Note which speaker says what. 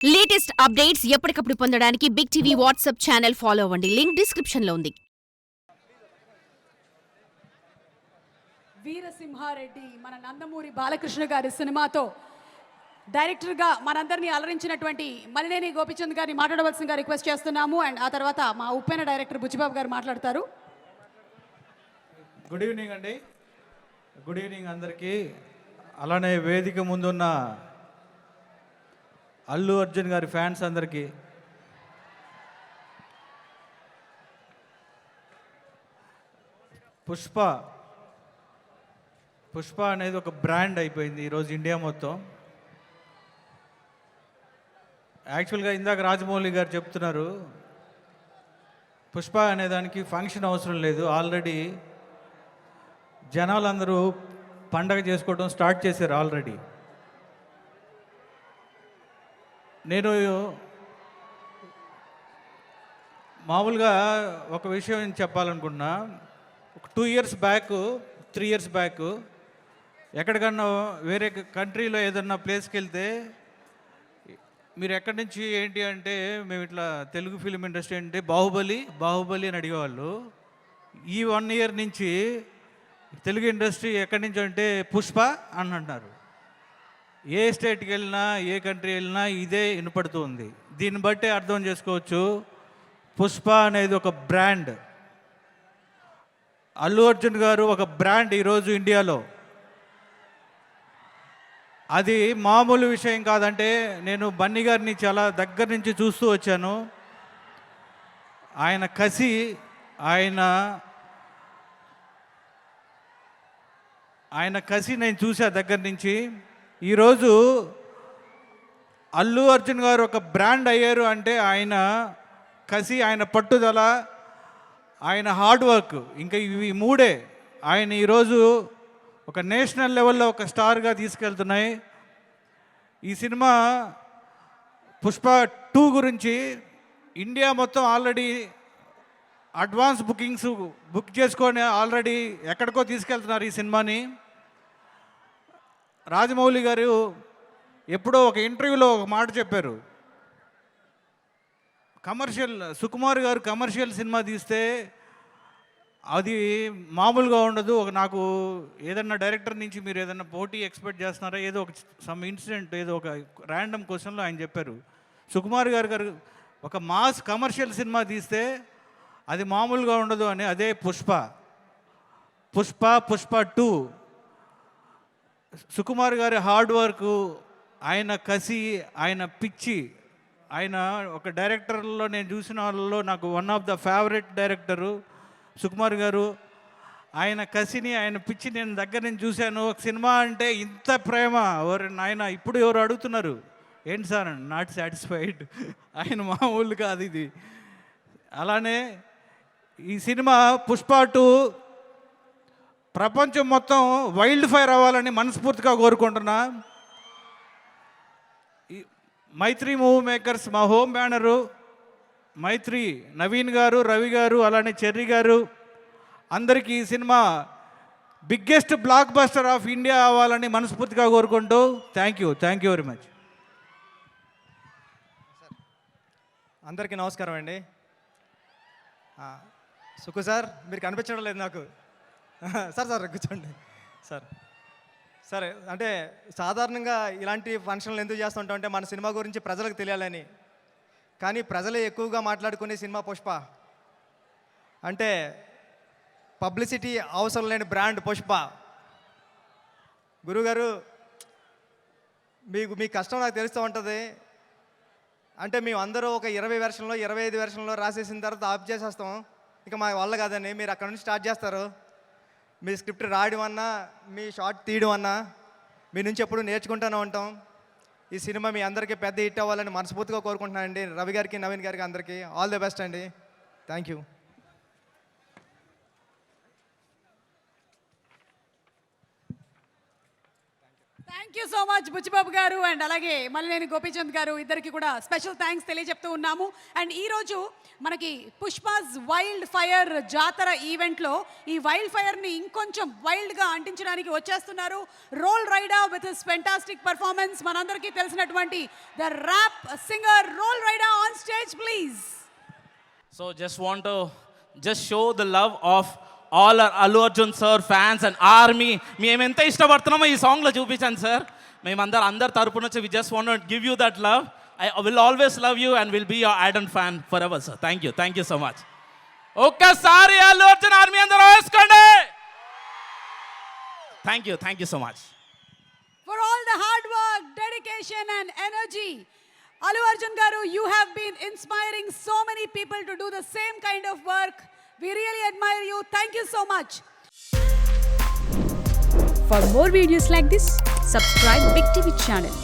Speaker 1: Latest updates ఎప్పటికప్పుడు పొందడానికి big TV WhatsApp channel follow అవ్వండి. లింక్ డిస్క్రిప్షన్ లో ఉంది.
Speaker 2: వీరసింహారెడ్డి మన నందమూరి బాలకృష్ణ గారి సినిమాతో డైరెక్టర్గా మనందరినీ అలరించినటువంటి మలినేని గోపిచంద్ గారిని మాట్లాడవలసిందిగా రిక్వెస్ట్ చేస్తున్నాము. అండ్ ఆ తర్వాత మా ఉప్పెన డైరెక్టర్ బుచ్చిబాబు గారు మాట్లాడతారు.
Speaker 3: గుడ్ ఈవినింగ్ అండి. గుడ్ ఈవినింగ్ అందరికీ. అలానే వేదిక ముందున్న అల్లు అర్జున్ గారి ఫ్యాన్స్ అందరికీ, పుష్ప అనేది ఒక బ్రాండ్ అయిపోయింది ఈరోజు ఇండియా మొత్తం. యాక్చువల్గా ఇందాక రాజమౌళి గారు చెప్తున్నారు, పుష్ప అనేదానికి ఫంక్షన్ అవసరం లేదు, ఆల్రెడీ జనాలందరూ పండగ చేసుకోవడం స్టార్ట్ చేశారు ఆల్రెడీ. నేను మామూలుగా ఒక విషయం చెప్పాలనుకున్నా. ఒక 2 years బ్యాక్ 3 years బ్యాక్ ఎక్కడికన్నా వేరే కంట్రీలో ఏదన్నా ప్లేస్కి వెళ్తే మీరు ఎక్కడి నుంచి ఏంటి అంటే మేము ఇట్లా తెలుగు ఫిలిం ఇండస్ట్రీ అంటే బాహుబలి అని అడిగేవాళ్ళు. ఈ 1 year నుంచి తెలుగు ఇండస్ట్రీ ఎక్కడి నుంచి అంటే పుష్ప అని అంటున్నారు. ఏ స్టేట్కి వెళ్ళినా ఏ కంట్రీ వెళ్ళినా ఇదే వినపడుతుంది. దీన్ని బట్టే అర్థం చేసుకోవచ్చు, పుష్ప అనేది ఒక బ్రాండ్. అల్లు అర్జున్ గారు ఒక బ్రాండ్ ఈరోజు ఇండియాలో. అది మామూలు విషయం కాదంటే, నేను బన్నీ గారిని చాలా దగ్గర నుంచి చూస్తూ వచ్చాను. ఆయన కసి, ఆయన కసి నేను చూసా దగ్గర నుంచి. ఈరోజు అల్లు అర్జున్ గారు ఒక బ్రాండ్ అయ్యారు అంటే ఆయన కసి, ఆయన పట్టుదల, ఆయన హార్డ్ వర్క్, ఇంకా ఇవి మూడే ఆయన ఈరోజు ఒక నేషనల్ లెవెల్లో ఒక స్టార్గా తీసుకెళ్తున్నాయి. ఈ సినిమా పుష్ప 2 గురించి ఇండియా మొత్తం ఆల్రెడీ అడ్వాన్స్ బుక్ చేసుకొని ఆల్రెడీ ఎక్కడికో తీసుకెళ్తున్నారు ఈ సినిమాని. రాజమౌళి గారు ఎప్పుడో ఒక ఇంటర్వ్యూలో ఒక మాట చెప్పారు, సుకుమార్ గారు కమర్షియల్ సినిమా తీస్తే అది మామూలుగా ఉండదు. నాకు ఏదన్నా డైరెక్టర్ నుంచి మీరు ఏదన్నా పోటీ ఎక్స్పెక్ట్ చేస్తున్నారా, ఏదో ఒక సమ్ ఇన్సిడెంట్, ఏదో ఒక ర్యాండమ్ క్వశ్చన్లో ఆయన చెప్పారు, సుకుమార్ గారు ఒక మాస్ కమర్షియల్ సినిమా తీస్తే అది మామూలుగా ఉండదు అని. అదే పుష్ప 2 సుకుమార్ గారి హార్డ్ వర్క్, ఆయన కసి, ఆయన పిచ్చి, ఆయన ఒక డైరెక్టర్లో నేను చూసిన వాళ్ళలో నాకు one of the favourite director Sukumar గారు. ఆయన కసిని, ఆయన పిచ్చి నేను దగ్గర నుంచి చూశాను. ఒక సినిమా అంటే ఇంత ప్రేమ నాయన. ఇప్పుడు ఎవరు అడుగుతున్నారు ఏంటి సార్, నాట్ సాటిస్ఫైడ్. ఆయన మామూలు కాదు ఇది. అలానే ఈ సినిమా పుష్ప 2 ప్రపంచం మొత్తం వైల్డ్ ఫైర్ అవ్వాలని మనస్ఫూర్తిగా కోరుకుంటున్నా. మైత్రి మూవీ మేకర్స్, మా హోమ్ బ్యానరు మైత్రి, నవీన్ గారు, రవి గారు, అలానే చెర్రీ గారు, అందరికీ ఈ cinema biggest block buster of India అవ్వాలని మనస్ఫూర్తిగా కోరుకుంటూ థ్యాంక్ యూ వెరీ మచ్.
Speaker 4: అందరికీ నమస్కారం అండి. సుకు సార్, మీరు కనిపించడం లేదు నాకు. సార్ కూర్చోండి సార్. అంటే సాధారణంగా ఇలాంటి ఫంక్షన్లు ఎందుకు చేస్తుంటాం అంటే మన సినిమా గురించి ప్రజలకు తెలియాలని. కానీ ప్రజలే ఎక్కువగా మాట్లాడుకునే సినిమా పుష్ప. అంటే పబ్లిసిటీ అవసరం లేని బ్రాండ్ పుష్ప. గురుగారు, మీ కష్టం నాకు తెలుస్తూ ఉంటుంది. అంటే మేము అందరూ ఒక 20 వెర్షన్లో 25 వెర్షన్లో రాసేసిన తర్వాత ఆఫ్ చేసేస్తాం, ఇక మా వల్ల కాదని మీరు అక్కడ నుంచి స్టార్ట్ చేస్తారు. మీ స్క్రిప్ట్ రాయడం అన్నా, మీ షార్ట్ తీయడం అన్నా మీ నుంచి ఎప్పుడు నేర్చుకుంటూనే ఉంటాం. ఈ సినిమా మీ అందరికీ పెద్ద హిట్ అవ్వాలని మనస్ఫూర్తిగా కోరుకుంటున్నానండి. రవి గారికి, నవీన్ గారికి అందరికీ ఆల్ ది బెస్ట్ అండి. Thank you.
Speaker 2: Thank you so much Buchi Babu గారు అండ్ అలాగే మల్లినేని గోపీచంద్ గారు ఇద్దరికి కూడా స్పెషల్ థ్యాంక్స్ తెలియజెప్తూ ఉన్నాము. అండ్ ఈరోజు మనకి పుష్పాస్ వైల్డ్ ఫైర్ జాతర ఈవెంట్లో ఈ వైల్డ్ ఫైర్ని ఇంకొంచెం వైల్డ్గా అంటించడానికి వచ్చేస్తున్నారు Roll Rida with his fantastic performance. మనందరికీ తెలిసినటువంటి the rap singer Roll Rida on stage please.
Speaker 5: So just want to just show the love of all our Allu Arjun sir fans and army. మేము ఎంత ఇష్టపడుతున్నామో ఈ సాంగ్లో చూపించాను సార్. అందరి తరపు నుంచి we just want to give you that love. I will always love you and will be your idol fan forever sir. Thank you so much. ఒక్కసారి Allu Arjun army అందరూ వేసుకోండి. Thank you so much.
Speaker 2: For all the hard work, dedication and energy, Allu Arjun garu, you have been inspiring so many people to do the same kind of work. We really admire you. Thank you so much.
Speaker 6: For more videos like this, subscribe Big TV channel.